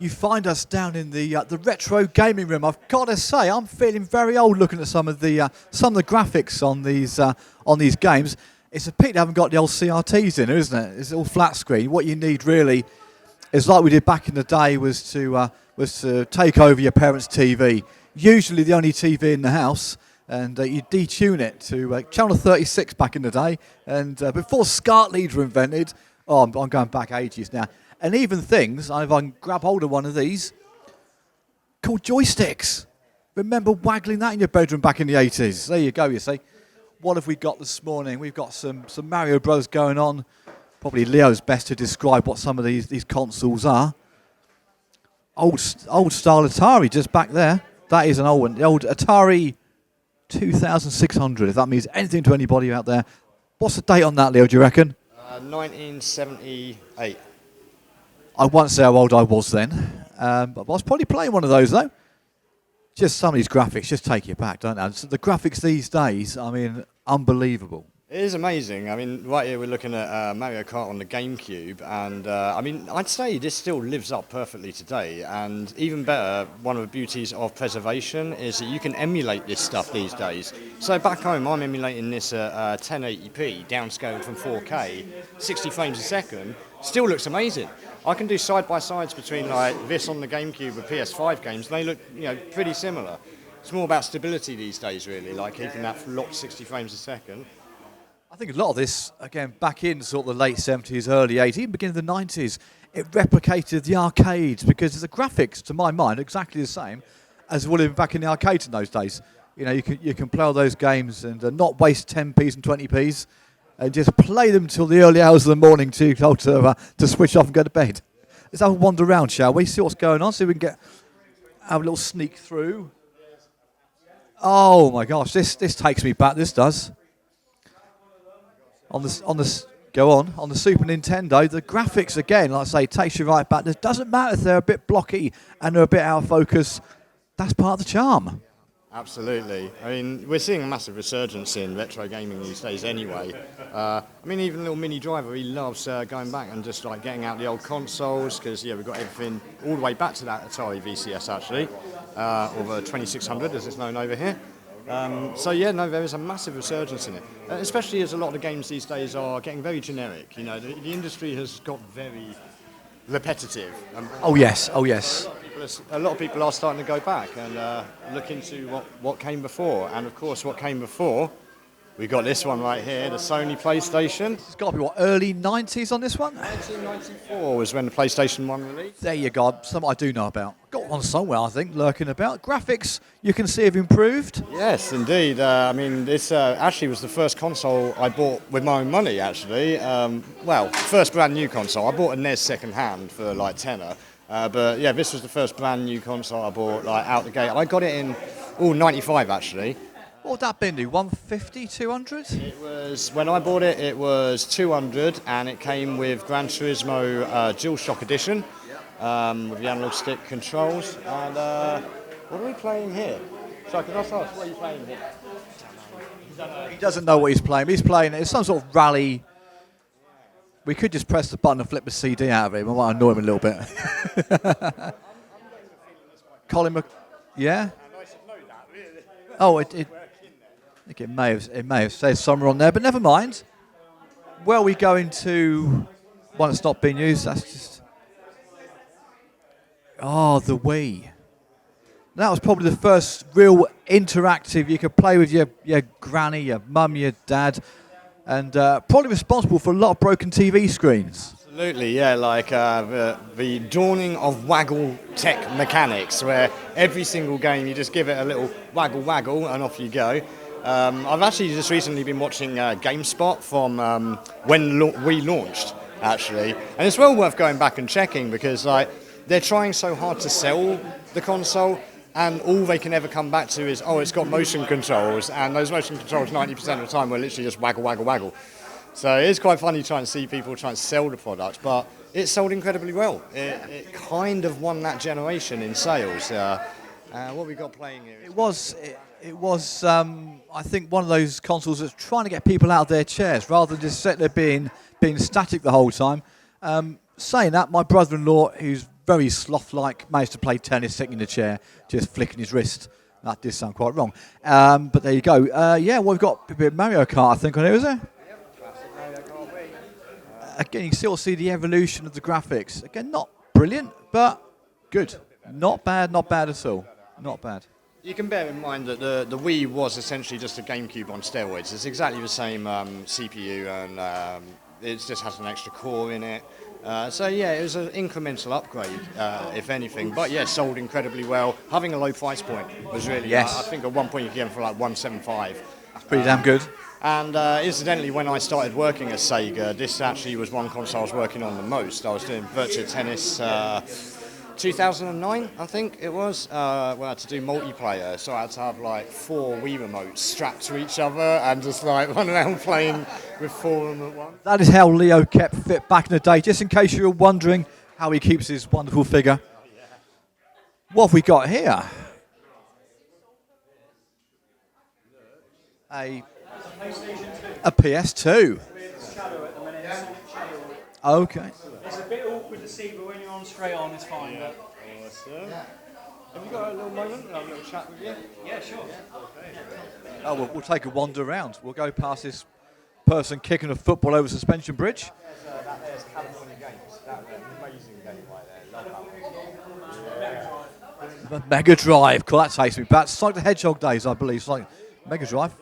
you find us down in the retro gaming room. I've got to say, I'm feeling very old looking at some of the graphics on these games. It's a pity they haven't got the old CRTs in, isn't it? It's all flat screen. What you need really is, like we did back in the day, was to take over your parents' TV. Usually the only TV in the house, and you detune it to channel 36 back in the day. And before SCART leads were invented, I'm going back ages now. And even things, if I can grab hold of one of these, called joysticks. Remember waggling that in your bedroom back in the 80s? There you go, you see. What have we got this morning? We've got some Mario Bros going on. Probably Leo's best to describe what some of these consoles are. Old style Atari just back there. That is an old one. The old Atari 2600, if that means anything to anybody out there. What's the date on that, Leo, do you reckon? 1978. I won't say how old I was then, but I was probably playing one of those, though. Just some of these graphics just take you back, don't they? So the graphics these days, I mean, unbelievable. It is amazing. I mean, right here we're looking at Mario Kart on the GameCube, and I mean, I'd say this still lives up perfectly today. And even better, one of the beauties of preservation is that you can emulate this stuff these days. So back home, I'm emulating this at 1080p, downscaled from 4K, 60 frames a second. Still looks amazing. I can do side-by-sides between like this on the GameCube with PS5 games, and they look, pretty similar. It's more about stability these days, really, like keeping that locked 60 frames a second. I think a lot of this, again, back in sort of the late 70s, early 80s, even beginning of the 90s, it replicated the arcades because the graphics, to my mind, are exactly the same as would have been back in the arcades in those days. You can play all those games and not waste 10p's and 20p's. And just play them till the early hours of the morning to switch off and go to bed. Let's have a wander around, shall we? See what's going on, see if we can have a little sneak through. Oh my gosh, this takes me back. This does. On the Super Nintendo, the graphics again, like I say, takes you right back. It doesn't matter if they're a bit blocky and they're a bit out of focus. That's part of the charm. Absolutely. I mean, we're seeing a massive resurgence in retro gaming these days anyway. I mean, even little Mini Driver, he loves going back and just like getting out the old consoles because, we've got everything all the way back to that Atari VCS actually, or the 2600 as it's known over here. There is a massive resurgence in it, especially as a lot of the games these days are getting very generic. The industry has got very repetitive. Oh yes. A lot of people are starting to go back and look into what came before. And of course, what came before, we got this one right here, the Sony PlayStation. It's got to be, early 90s on this one? 1994 was when the PlayStation 1 released. There you go, something I do know about. Got one somewhere, I think, lurking about. Graphics, you can see, have improved. Yes, indeed. This actually was the first console I bought with my own money, actually. First brand new console. I bought a NES second hand for like tenner. This was the first brand new console I bought like out the gate. I got it in 95 actually. What would that been? 150, 200? It was, when I bought it, it was 200 and it came with Gran Turismo DualShock Edition with the analog stick controls. And what are we playing here? So I can ask, what are you playing here? He doesn't know what he's playing. He's playing, it's some sort of rally. We could just press the button and flip the CD out of him. I might annoy him a little bit. Colin yeah? Oh, I think it may have said somewhere on there, but never mind. Where are we going to? One that's not being used. That's just. Oh, the Wii. That was probably the first real interactive. You could play with your granny, your mum, your dad, and probably responsible for a lot of broken TV screens. Absolutely, yeah, like the dawning of waggle tech mechanics, where every single game you just give it a little waggle and off you go. I've actually just recently been watching GameSpot from when we launched, actually, and it's well worth going back and checking because like they're trying so hard to sell the console, and all they can ever come back to is, it's got motion controls, and those motion controls 90% of the time were literally just waggle. So it's quite funny trying to see people trying to sell the product, but it sold incredibly well. It kind of won that generation in sales. What we got playing here? It was. I think one of those consoles that's trying to get people out of their chairs rather than just sit there being static the whole time. Saying that, my brother-in-law, who's very sloth-like, managed to play tennis sitting in a chair, just flicking his wrist. That did sound quite wrong. But there you go. Yeah, well, we've got a bit of Mario Kart, I think, on here, is there? Again, you can still see the evolution of the graphics. Again, not brilliant, but good. Not bad at all. Not bad. You can bear in mind that the Wii was essentially just a GameCube on steroids. It's exactly the same CPU, and it just has an extra core in it. So yeah, it was an incremental upgrade, if anything. But yeah, sold incredibly well. Having a low price point was really. Yes. I think at one point you could get them for like 175. That's pretty damn good. And incidentally, when I started working at Sega, this actually was one console I was working on the most. I was doing Virtua Tennis 2009, I think it was. We had to do multiplayer, so I had to have like 4 Wii remotes strapped to each other and just like run around playing with 4 of them at once. That is how Leo kept fit back in the day, just in case you were wondering how he keeps his wonderful figure. What have we got here? A PS2. Okay. It's a bit awkward to see, but when you're on straight on, it's fine. Yeah. Awesome. Have you got a little moment? I'll have a little chat with you? Yeah, sure. Oh, we'll take a wander around. We'll go past this person kicking a football over Suspension Bridge. There's California Games. That's an amazing game right there. Love that one. Mega Drive. Cool, that takes me back. Sonic the Hedgehog days, I believe. Sonic Mega Drive.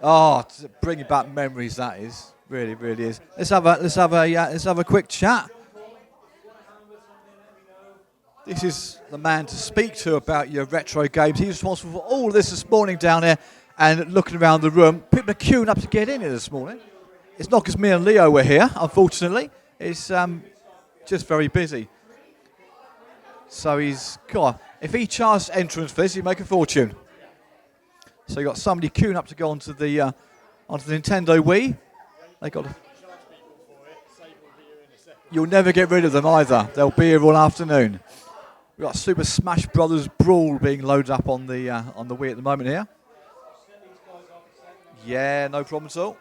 Oh, bringing back memories. That is really, really is. Let's have a quick chat. This is the man to speak to about your retro games. He's responsible for all of this morning down here and looking around the room. People are queuing up to get in here this morning. It's not because me and Leo were here, unfortunately. It's just very busy. So if he charged entrance for this, he'd make a fortune. So you got somebody queuing up to go onto the Nintendo Wii. They got. You'll never get rid of them either. They'll be here all afternoon. We've got Super Smash Brothers Brawl being loaded up on the Wii at the moment here. Yeah, no problem at all.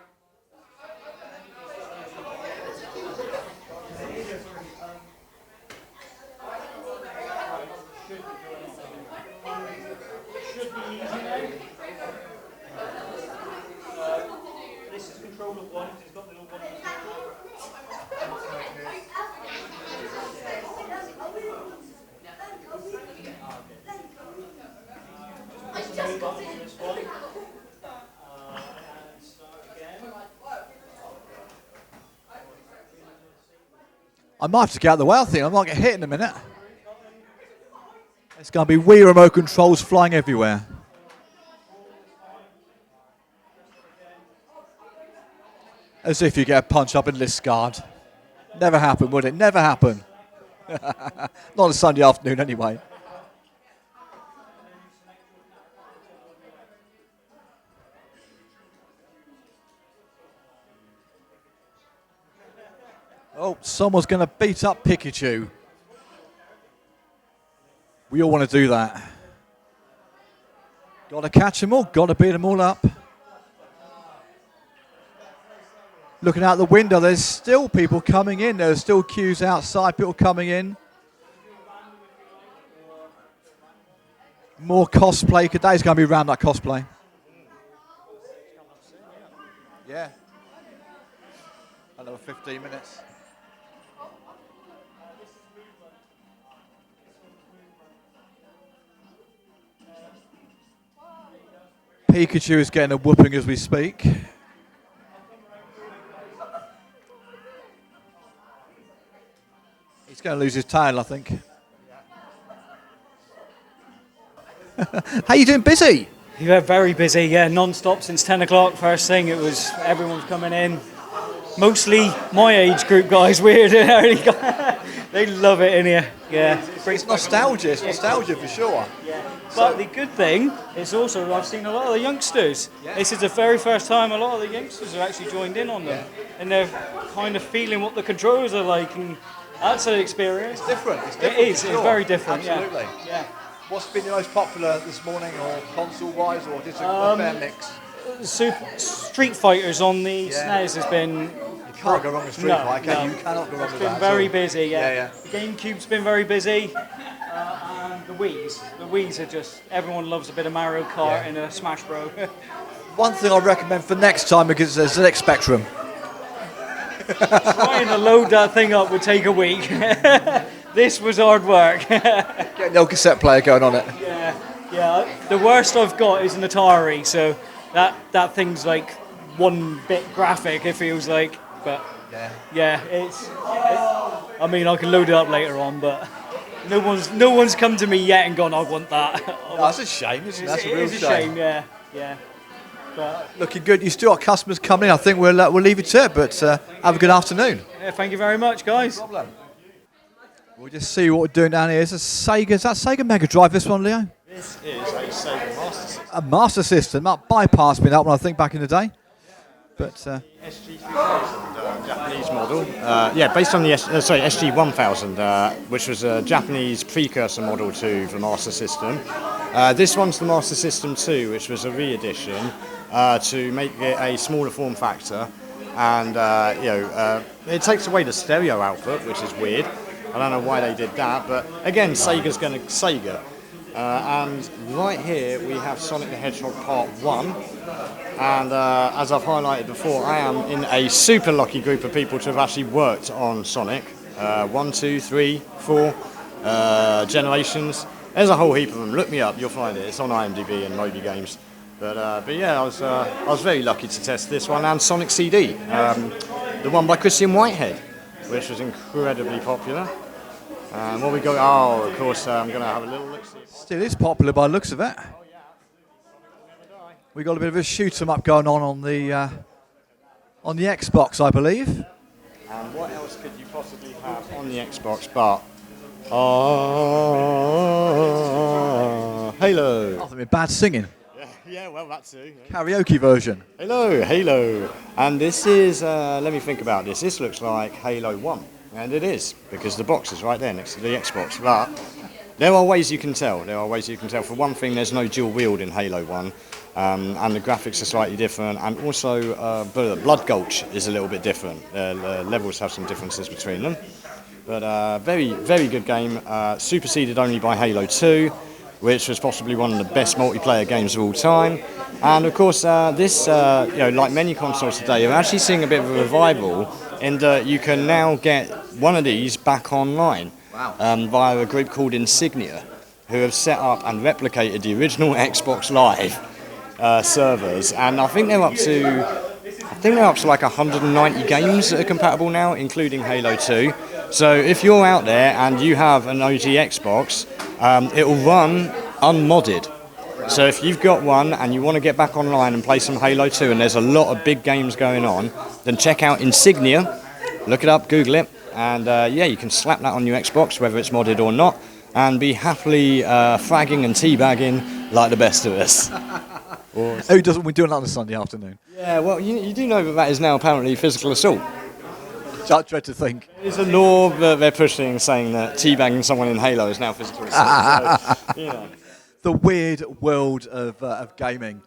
I might have to get out of the way, I think. I might get hit in a minute. It's going to be Wii remote controls flying everywhere. As if you get a punch up in Liskeard. Never happen, would it? Never happen. Not on a Sunday afternoon, anyway. Oh, someone's going to beat up Pikachu. We all want to do that. Got to catch them all. Got to beat them all up. Looking out the window, there's still people coming in. There's still queues outside, people coming in. More cosplay. Today's going to be around that cosplay. Yeah. Another 15 minutes. Pikachu is getting a whooping as we speak. He's going to lose his tail, I think. How you doing? Busy? Yeah, very busy. Yeah, non-stop since 10 o'clock. First thing, everyone's coming in. Mostly my age group guys, weird and early guys. They love it in here. Yeah, it's nostalgia. It's nostalgia for sure. Yeah. But the good thing is also I've seen a lot of the youngsters. Yeah. This is the very first time a lot of the youngsters have actually joined in on them, and they're kind of feeling what the controls are like, and that's an experience. It's different. It is. Sure. It's very different. Absolutely. Yeah. What's been the most popular this morning, or console-wise, or just a fair mix? Street Fighters on the SNES has been Can't go wrong with Street Fighter, can you? You cannot go wrong with that. It's been very busy, yeah. The GameCube's been very busy. And the Wii's are just, everyone loves a bit of Mario Kart and a Smash Bro. One thing I recommend for next time because there's the ZX Spectrum. Trying to load that thing up would take a week. This was hard work. Get the old cassette player going on it. Yeah. The worst I've got is an Atari, so that thing's like 1-bit graphic, it feels like. But I mean, I can load it up later on, but no one's come to me yet and gone, I want that. No, that's a shame, isn't it? That's a real shame. Yeah. But looking good. You still got customers coming in. I think we'll leave it to it, but have a good afternoon. yeah, thank you very much, guys. No problem. We'll just see what we're doing down here. Is that Sega Mega Drive, this one, Leo? This is a Sega Master System. A Master System. That bypassed me, that one, I think, back in the day. But SG-3000 Japanese model. Based on the SG-1000, which was a Japanese precursor model to the Master System. This one's the Master System 2, which was a re-edition to make it a smaller form factor. And it takes away the stereo output, which is weird. I don't know why they did that, but again, Sega's going to Sega. And right here we have Sonic the Hedgehog Part 1. And as I've highlighted before, I am in a super lucky group of people to have actually worked on Sonic. 1, 2, 3, 4 generations. There's a whole heap of them. Look me up, you'll find it. It's on IMDb and Moby Games. But yeah, I was very lucky to test this one and Sonic CD, the one by Christian Whitehead, which was incredibly popular. And what we got? Oh, of course, I'm going to have a little look. still is popular by the looks of it. We got a bit of a shoot 'em up going on the Xbox, I believe. And what else could you possibly have on the Xbox but Halo? Nothing with bad singing. Yeah, well, that too. Yeah. Karaoke version. Halo. And this is, let me think about this. This looks like Halo 1. And it is, because the box is right there next to the Xbox. But there are ways you can tell. For one thing, there's no dual wield in Halo 1. And the graphics are slightly different. And also, Blood Gulch is a little bit different. Levels have some differences between them. But very, very good game. Superseded only by Halo 2. Which was possibly one of the best multiplayer games of all time. And of course, this, like many consoles today, you're actually seeing a bit of a revival in that you can now get one of these back online. Wow. Via a group called Insignia, who have set up and replicated the original Xbox Live servers. And I think they're up to like 190 games that are compatible now, including Halo 2. So if you're out there and you have an OG Xbox, it will run unmodded. So if you've got one and you want to get back online and play some Halo 2 and there's a lot of big games going on, then check out Insignia, look it up, Google it, and you can slap that on your Xbox, whether it's modded or not, and be happily fragging and teabagging like the best of us. Who doesn't we do it on a Sunday afternoon? Yeah, well, you do know that is now apparently physical assault. I dread to think. There's a law that they're pushing saying that teabagging someone in Halo is now physical assault. So, The weird world of gaming.